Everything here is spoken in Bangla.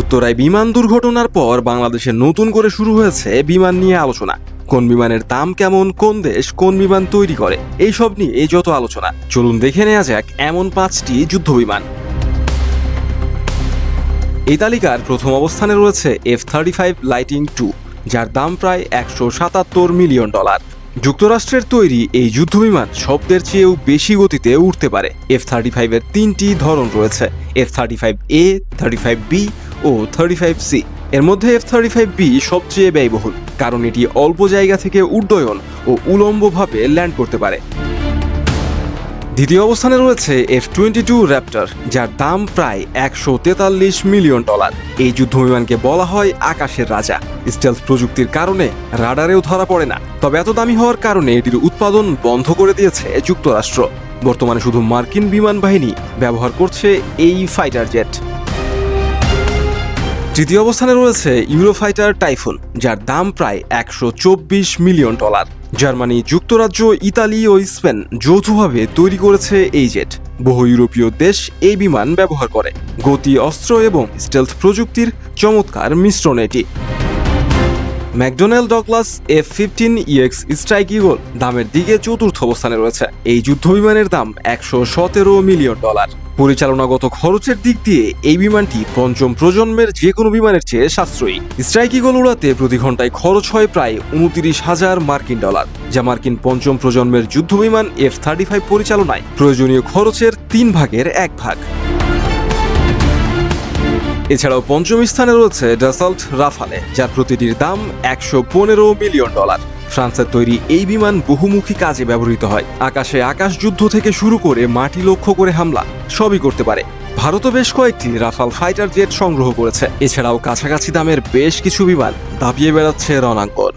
উত্তরায় বিমান দুর্ঘটনার পর বাংলাদেশে নতুন করে শুরু হয়েছে বিমান নিয়ে আলোচনা। কোন বিমানের দাম কেমন, কোন দেশ কোন বিমান তৈরি করে, এইসব নিয়ে যত আলোচনা। চলুন দেখে নেওয়া যাক এমন 5টি যুদ্ধ বিমান। এই তালিকার প্রথম অবস্থানে রয়েছে F-35 লাইটিং II, যার দাম প্রায় $177 মিলিয়ন। যুক্তরাষ্ট্রের তৈরি এই যুদ্ধবিমান শব্দের চেয়েও বেশি গতিতে উড়তে পারে। F-35 এর 3টি ধরন রয়েছে, F-35A, 35B ও 35C। এর মধ্যে F-35B সবচেয়ে ব্যয়বহুল, কারণ এটি অল্প জায়গা থেকে উড্ডয়ন ও উলম্বভাবে ল্যান্ড করতে পারে। দ্বিতীয় অবস্থানে রয়েছে F-22 র্যাপ্টর, যার দাম প্রায় $143 মিলিয়ন। এই যুদ্ধবিমানকে বলা হয় আকাশের রাজা। স্টেলথ প্রযুক্তির কারণে রাডারেও ধরা পড়ে না, তবে এত দামি হওয়ার কারণে এটির উৎপাদন বন্ধ করে দিয়েছে যুক্তরাষ্ট্র। বর্তমানে শুধু মার্কিন বিমান বাহিনী ব্যবহার করছে এই ফাইটার জেট। তৃতীয় অবস্থানে রয়েছে ইউরোফাইটার টাইফুন, যার দাম প্রায় $124 মিলিয়ন। জার্মানি, যুক্তরাজ্য, ইতালি ও স্পেন যৌথভাবে তৈরি করেছে এই জেট। বহু ইউরোপীয় দেশ এই বিমান ব্যবহার করে। গতি, অস্ত্র এবং স্টেলথ প্রযুক্তির চমৎকার মিশ্রণ এটি। Macdonell Douglas F-15EX strike eagle দামের দিকে চতুর্থ অবস্থানে রয়েছে। এই যুদ্ধবিমানের দাম $117 মিলিয়ন। পরিচালনাগত খরচের দিক দিয়ে এই বিমানটি পঞ্চম প্রজন্মের যে কোনো বিমানের চেয়ে সাশ্রয়ী। স্ট্রাইক ঈগল উড়াতে প্রতি ঘন্টায় খরচ হয় প্রায় $29,000 মার্কিন, যা মার্কিন পঞ্চম প্রজন্মের যুদ্ধবিমান F-35 পরিচালনায় প্রয়োজনীয় খরচের 1/3 ভাগ। এছাড়াও পঞ্চম স্থানে রয়েছে ডাসাল্ট রাফালে, যার প্রতিটির দাম $115 মিলিয়ন। ফ্রান্সের তৈরি এই বিমান বহুমুখী কাজে ব্যবহৃত হয়। আকাশে আকাশ যুদ্ধ থেকে শুরু করে মাটি লক্ষ্য করে হামলা সবই করতে পারে। ভারতও বেশ কয়েকটি রাফাল ফাইটার জেট সংগ্রহ করেছে। এছাড়াও কাছাকাছি দামের বেশ কিছু বিমান দাপিয়ে বেড়াচ্ছে রণাঙ্গন।